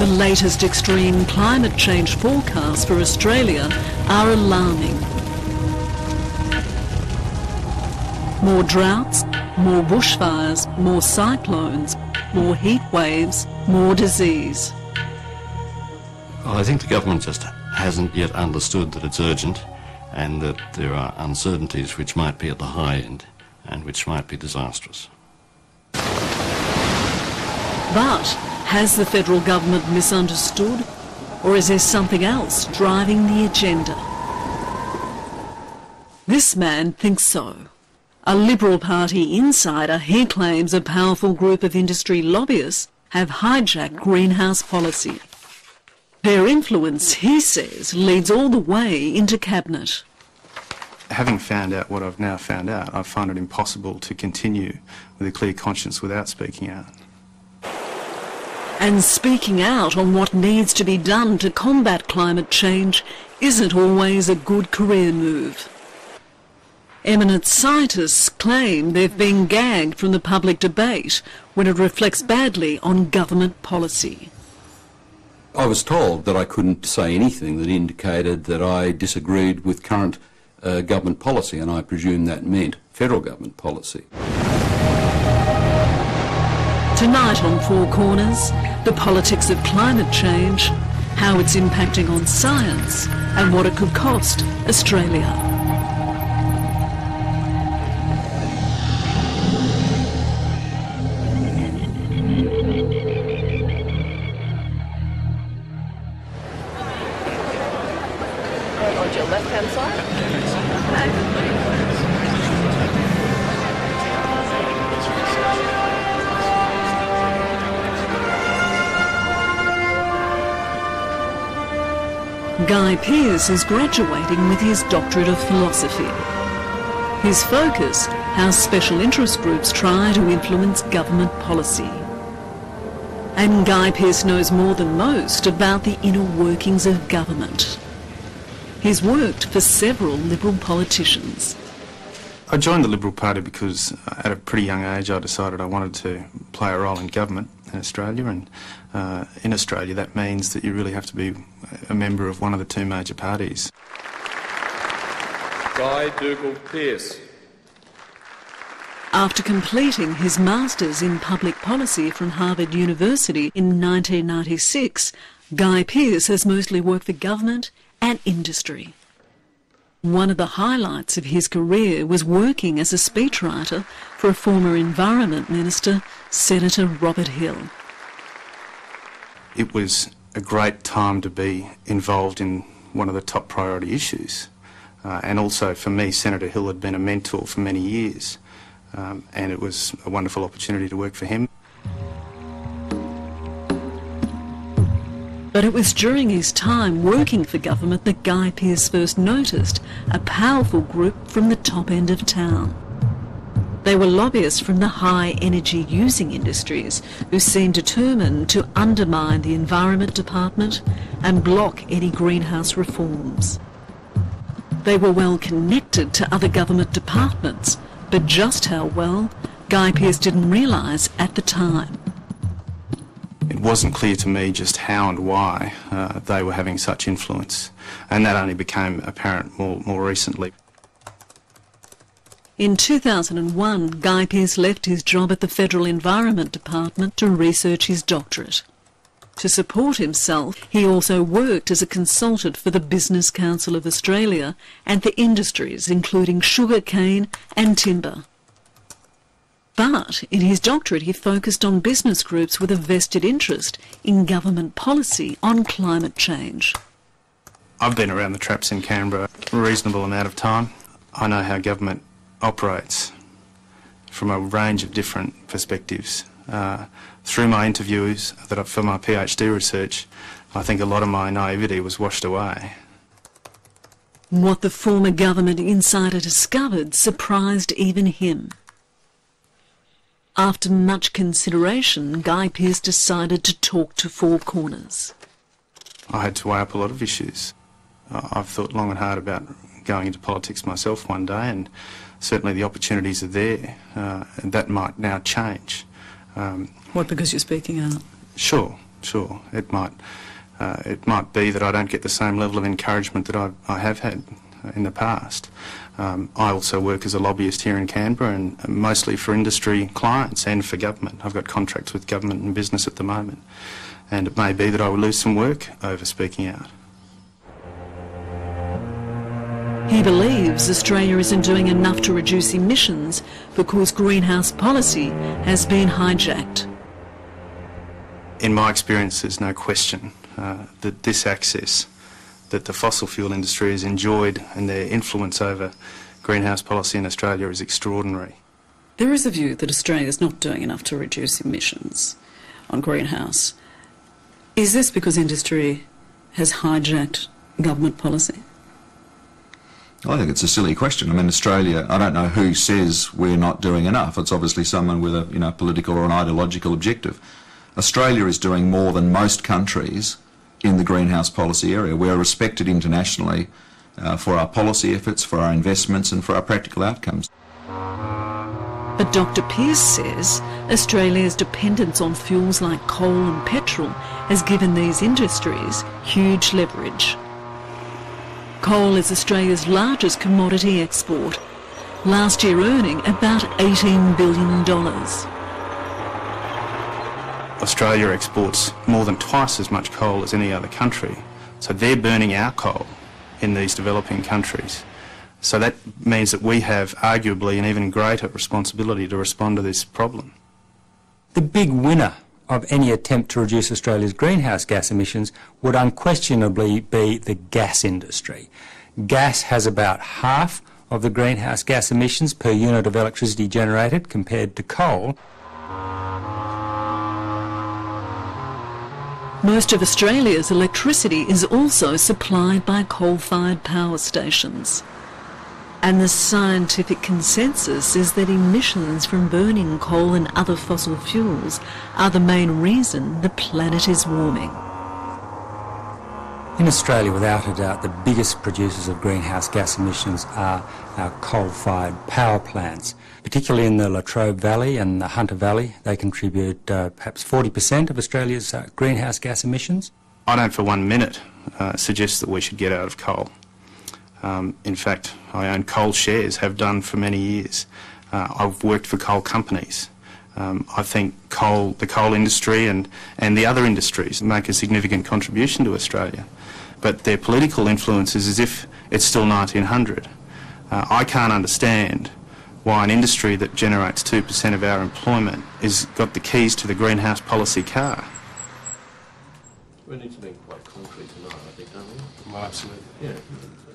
The latest extreme climate change forecasts for Australia are alarming. More droughts, more bushfires, more cyclones, more heat waves, more disease. Well, I think the government just hasn't yet understood that it's urgent and that there are uncertainties which might be at the high end and which might be disastrous. But has the federal government misunderstood, or is there something else driving the agenda? This man thinks so. A Liberal Party insider, he claims a powerful group of industry lobbyists have hijacked greenhouse policy. Their influence, he says, leads all the way into cabinet. Having found out what I've now found out, I find it impossible to continue with a clear conscience without speaking out. And speaking out on what needs to be done to combat climate change isn't always a good career move. Eminent scientists claim they've been gagged from the public debate when it reflects badly on government policy. I was told that I couldn't say anything that indicated that I disagreed with current government policy, and I presume that meant federal government policy. Tonight on Four Corners, the politics of climate change, how it's impacting on science, and what it could cost Australia. On your left-hand side. Guy Pearce is graduating with his Doctorate of Philosophy. His focus, how special interest groups try to influence government policy. And Guy Pearce knows more than most about the inner workings of government. He's worked for several Liberal politicians. I joined the Liberal Party because at a pretty young age I decided I wanted to play a role in government in Australia, and in Australia that means that you really have to be a member of one of the two major parties. Guy Dougal Pearce. After completing his Masters in Public Policy from Harvard University in 1996, Guy Pearce has mostly worked for government and industry. One of the highlights of his career was working as a speechwriter for a former Environment Minister, Senator Robert Hill. It was a great time to be involved in one of the top priority issues. And also for me, Senator Hill had been a mentor for many years, and it was a wonderful opportunity to work for him. But it was during his time working for government that Guy Pearce first noticed a powerful group from the top end of town. They were lobbyists from the high energy using industries who seemed determined to undermine the Environment Department and block any greenhouse reforms. They were well connected to other government departments, but just how well, Guy Pearce didn't realise at the time. It wasn't clear to me just how and why they were having such influence, and that only became apparent more recently. In 2001, Guy Pearce left his job at the Federal Environment Department to research his doctorate. To support himself, he also worked as a consultant for the Business Council of Australia and for industries including sugarcane and timber. But in his doctorate he focused on business groups with a vested interest in government policy on climate change. I've been around the traps in Canberra a reasonable amount of time. I know how government operates from a range of different perspectives. Through my interviews for my PhD research, I think a lot of my naivety was washed away. What the former government insider discovered surprised even him. After much consideration, Guy Pearce decided to talk to Four Corners. I had to weigh up a lot of issues. I've thought long and hard about going into politics myself one day, and certainly the opportunities are there, and that might now change. What, because you're speaking out? Sure. Sure, it might be that I don't get the same level of encouragement that I have had in the past. I also work as a lobbyist here in Canberra, and mostly for industry clients and for government. I've got contracts with government and business at the moment, and it may be that I will lose some work over speaking out. He believes Australia isn't doing enough to reduce emissions because greenhouse policy has been hijacked. In my experience, there's no question that this access that the fossil fuel industry has enjoyed and their influence over greenhouse policy in Australia is extraordinary. There is a view that Australia is not doing enough to reduce emissions on greenhouse. Is this because industry has hijacked government policy? I think it's a silly question. I mean, Australia, I don't know who says we're not doing enough. It's obviously someone with a political or an ideological objective. Australia is doing more than most countries in the greenhouse policy area. We're respected internationally for our policy efforts, for our investments and for our practical outcomes. But Dr. Pearce says Australia's dependence on fuels like coal and petrol has given these industries huge leverage. Coal is Australia's largest commodity export, last year earning about $18 billion. Australia exports more than twice as much coal as any other country, so they're burning our coal in these developing countries. So that means that we have arguably an even greater responsibility to respond to this problem. The big winner of any attempt to reduce Australia's greenhouse gas emissions would unquestionably be the gas industry. Gas has about half of the greenhouse gas emissions per unit of electricity generated compared to coal. Most of Australia's electricity is also supplied by coal-fired power stations. And the scientific consensus is that emissions from burning coal and other fossil fuels are the main reason the planet is warming. In Australia, without a doubt, the biggest producers of greenhouse gas emissions are our coal-fired power plants, particularly in the Latrobe Valley and the Hunter Valley. They contribute perhaps 40% of Australia's greenhouse gas emissions. I don't for 1 minute suggest that we should get out of coal. In fact, I own coal shares, have done for many years. I've worked for coal companies. I think the coal industry and the other industries make a significant contribution to Australia. But their political influence is as if it's still 1900. I can't understand why an industry that generates 2% of our employment has got the keys to the greenhouse policy car. We need to be quite concrete tonight, I think, don't we? Well, absolutely. Yeah.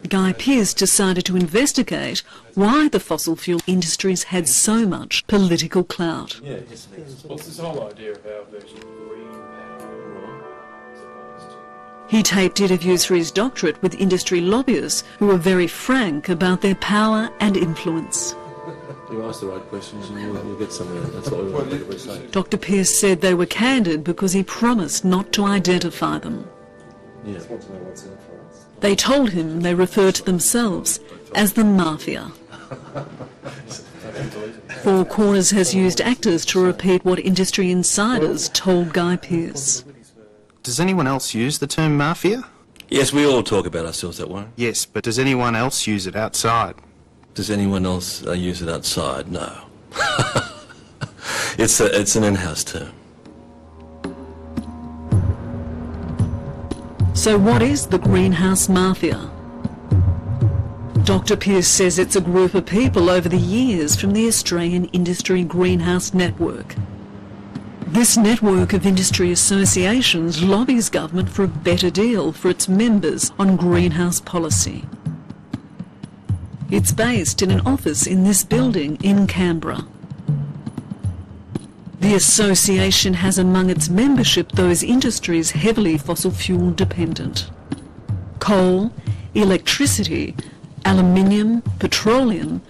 Guy Pearce decided to investigate why the fossil fuel industries had so much political clout. Yeah, yes, what's this whole idea of our version of green power? He taped interviews for his doctorate with industry lobbyists who were very frank about their power and influence. You ask the right questions and you'll get somewhere. That's what we want to say. Dr. Pearce said they were candid because he promised not to identify them. Yeah. They told him they refer to themselves as the Mafia. Four Corners has used actors to repeat what industry insiders told Guy Pearce. Does anyone else use the term mafia? Yes, we all talk about ourselves that way. Yes, but does anyone else use it outside? Does anyone else use it outside? No. It's an in-house term. So what is the greenhouse mafia? Dr. Pearce says it's a group of people over the years from the Australian Industry Greenhouse Network. This network of industry associations lobbies government for a better deal for its members on greenhouse policy. It's based in an office in this building in Canberra. The association has among its membership those industries heavily fossil fuel dependent. Coal, electricity, aluminium, petroleum